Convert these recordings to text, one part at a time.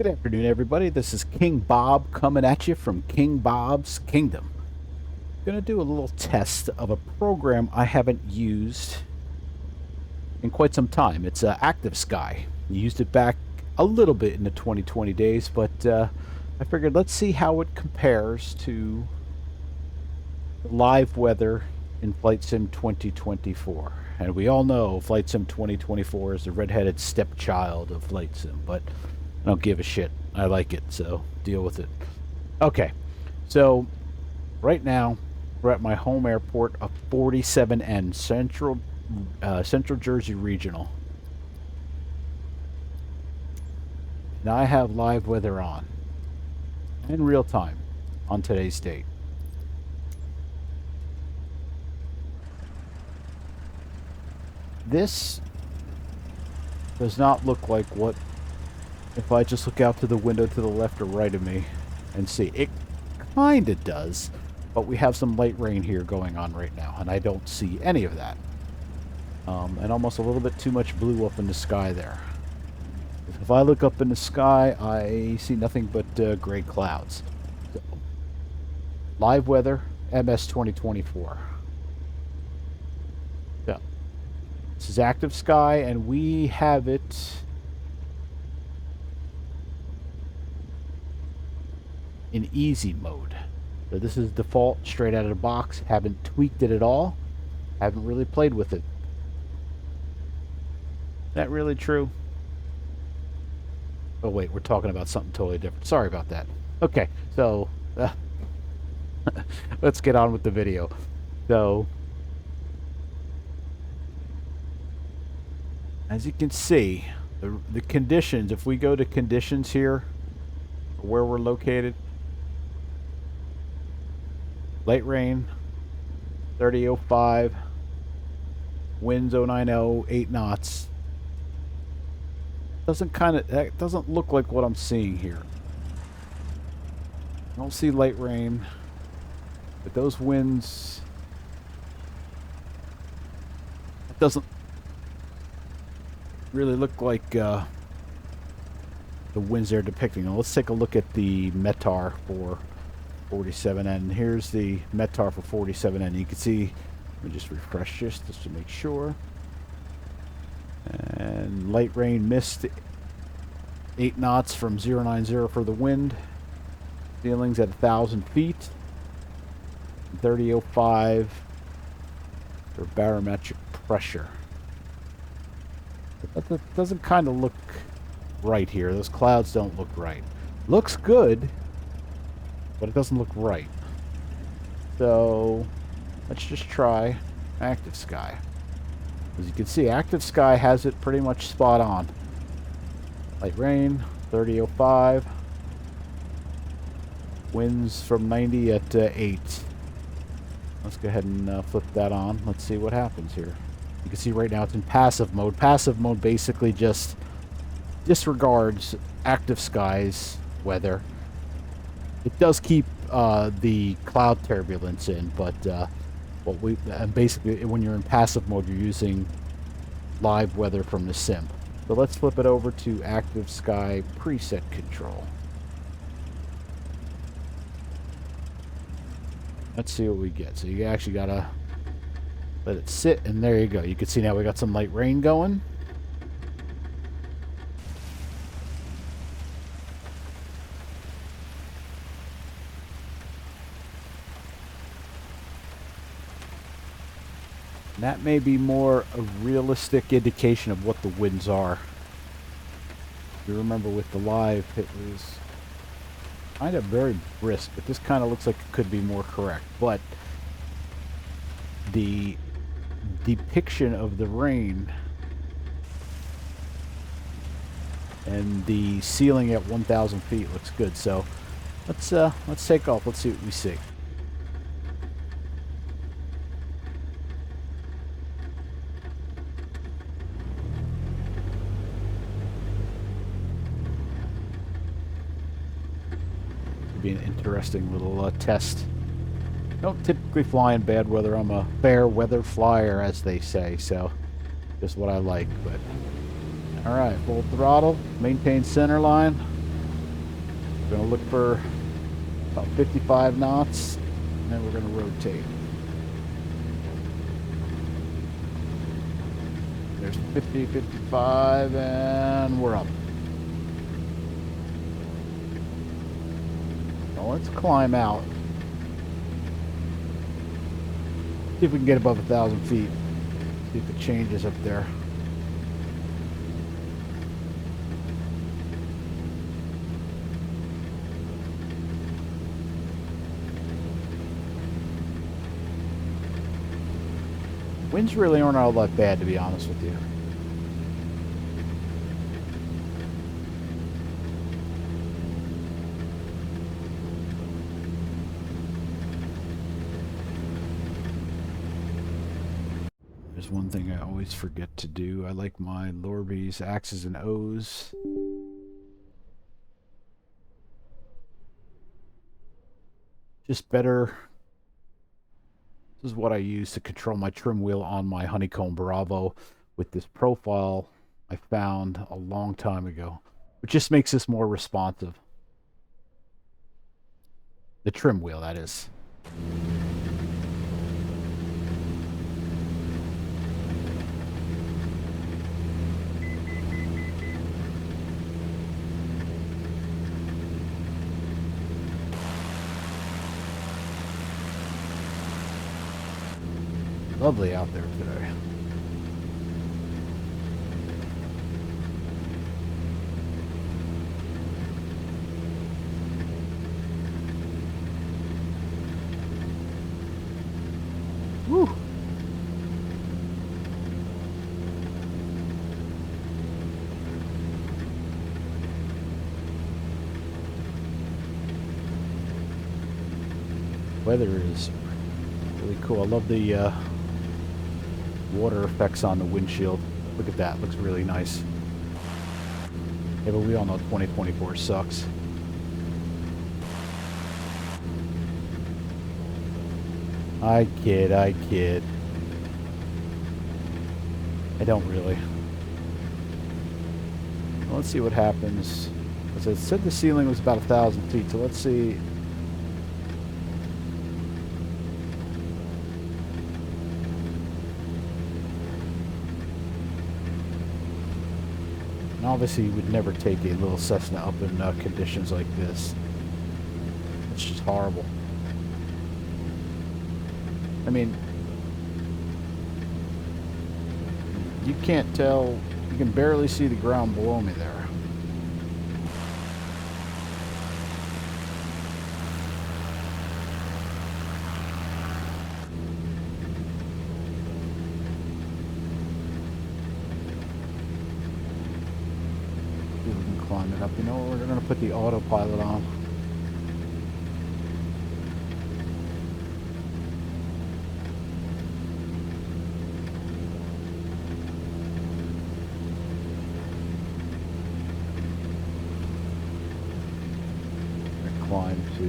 Good afternoon, everybody. This is King Bob coming at you from King Bob's Kingdom. Going to do a little test of a program I haven't used in quite some time. It's ActiveSky. Used it back a little bit in the 2020 days, but I figured let's see how it compares to live weather in FlightSim 2024. And we all know FlightSim 2024 is the redheaded stepchild of FlightSim, but I don't give a shit. I like it, so deal with it. Okay, so right now we're at my home airport of 47N, Central Jersey Regional. Now I have live weather on in real time on today's date. This does not look like what if I just look out to the window to the left or right of me and see. It kind of does, but we have some light rain here going on right now, and I don't see any of that. And almost a little bit too much blue up in the sky there. If I look up in the sky, I see nothing but gray clouds. So, live weather, MS 2024. So, this is ActiveSky, and we have it in easy mode. So this is default, straight out of the box. Haven't tweaked it at all. Haven't really played with it. Is that really true? Oh wait, we're talking about something totally different. Sorry about that. Okay, so let's get on with the video. So as you can see, the conditions, if we go to conditions here, where we're located, light rain, 3005, winds 090, 8 knots. That doesn't look like what I'm seeing here. I don't see light rain, but those winds, it doesn't really look like the winds they're depicting. Now let's take a look at the METAR for 47N. Here's the METAR for 47N. You can see, let me just refresh this just to make sure. And light rain, mist, 8 knots from 090 for the wind. Ceilings at 1,000 feet. 3005 for barometric pressure. But that doesn't kind of look right here. Those clouds don't look right. Looks good, but it doesn't look right. So let's just try ActiveSky. As you can see, ActiveSky has it pretty much spot on. Light rain, 3005. Winds from 90 at 8. Let's go ahead and flip that on. Let's see what happens here. You can see right now it's in passive mode. Passive mode basically just disregards ActiveSky's weather. It does keep the cloud turbulence in, but basically when you're in passive mode, you're using live weather from the sim. So let's flip it over to ActiveSky preset control. Let's see what we get. So you actually gotta let it sit, and there you go. You can see now we got some light rain going. And that may be more a realistic indication of what the winds are. If you remember with the live, it was kind of very brisk, but this kind of looks like it could be more correct. But the depiction of the rain and the ceiling at 1,000 feet looks good. So let's take off. Let's see what we see. Be an interesting little test. Don't typically fly in bad weather. I'm a fair weather flyer, as they say, so just what I like. But all right, full throttle, maintain center line. We're going to look for about 55 knots, and then we're going to rotate. There's 50, 55, and we're up. Now let's climb out. See if we can get above 1,000 feet. See if it changes up there. Winds really aren't all that bad, to be honest with you. There's one thing I always forget to do. I like my Lorbeez X's and O's. Just better. This is what I use to control my trim wheel on my Honeycomb BRAVO with this profile I found a long time ago. It just makes this more responsive. The trim wheel, that is. Lovely out there today. Woo! Weather is really cool. I love the water effects on the windshield. Look at that, looks really nice. Yeah, but we all know 2024 sucks. I kid. I don't really. Well, let's see what happens. As I said, the ceiling was about 1,000 feet, so let's see. And obviously, you would never take a little Cessna up in conditions like this. It's just horrible. I mean, you can't tell, you can barely see the ground below me there. See if we can climb it up. You know what, we're going to put the autopilot on. Climb to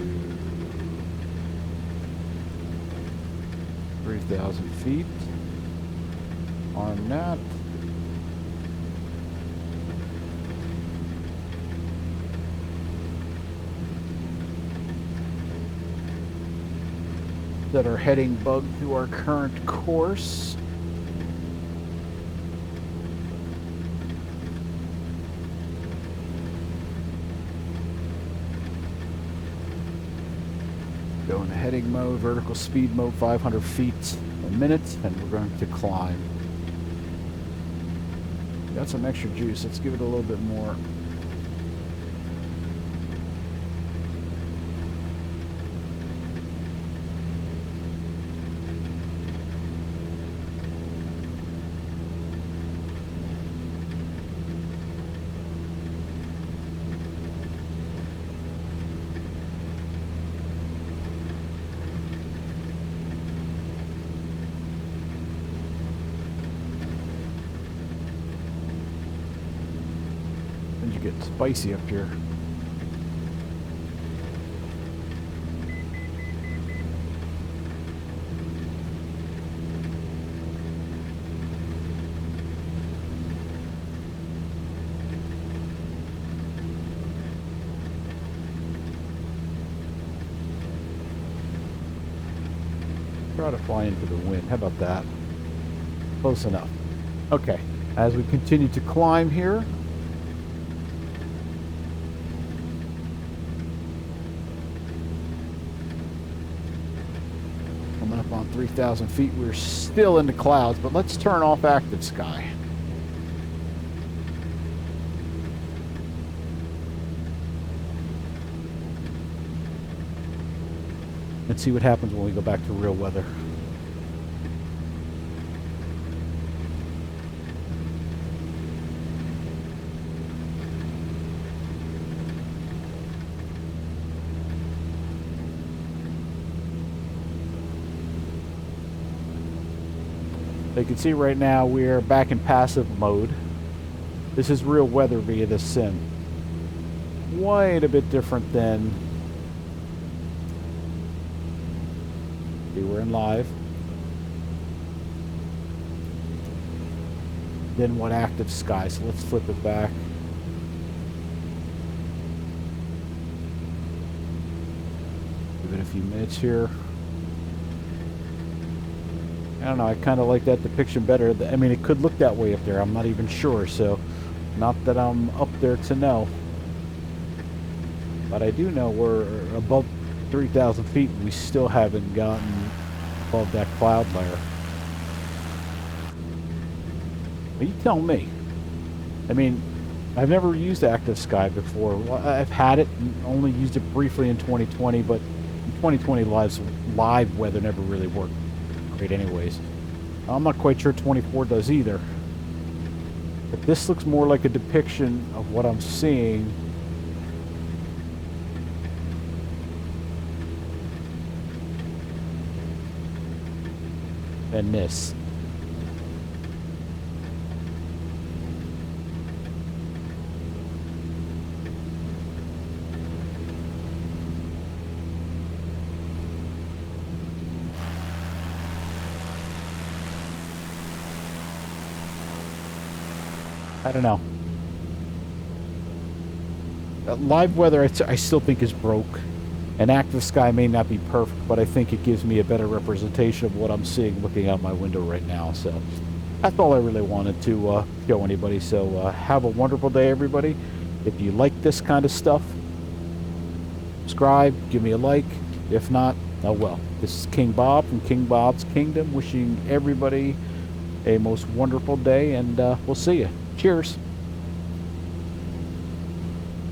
3,000 feet. Arm that. Set our heading bug to our current course. Go into heading mode, vertical speed mode, 500 feet a minute, and we're going to climb. Got some extra juice. Let's give it a little bit more. Get spicy up here. try to fly into the wind. How about that? Close enough. Okay. As we continue to climb here, coming up on 3,000 feet, we're still in the clouds, but let's turn off active sky. Let's see what happens when we go back to real weather. You can see right now we're back in passive mode. This is real weather via the sim. Quite a bit different than we were in live. Then what active sky, so let's flip it back. Give it a few minutes here. I don't know, I kind of like that depiction better. I mean, it could look that way up there, I'm not even sure, so not that I'm up there to know. But I do know we're above 3,000 feet and we still haven't gotten above that cloud layer. But you tell me. I mean, I've never used active sky before. I've had it and only used it briefly in 2020, but in 2020 live weather never really worked great anyways. I'm not quite sure 24 does either. But this looks more like a depiction of what I'm seeing than this. I don't know. Live weather I still think is broke. And active sky may not be perfect, but I think it gives me a better representation of what I'm seeing looking out my window right now. So that's all I really wanted to show anybody. So have a wonderful day, everybody. If you like this kind of stuff, subscribe, give me a like. If not, oh well. This is King Bob from King Bob's Kingdom, wishing everybody a most wonderful day, and we'll see you. Cheers.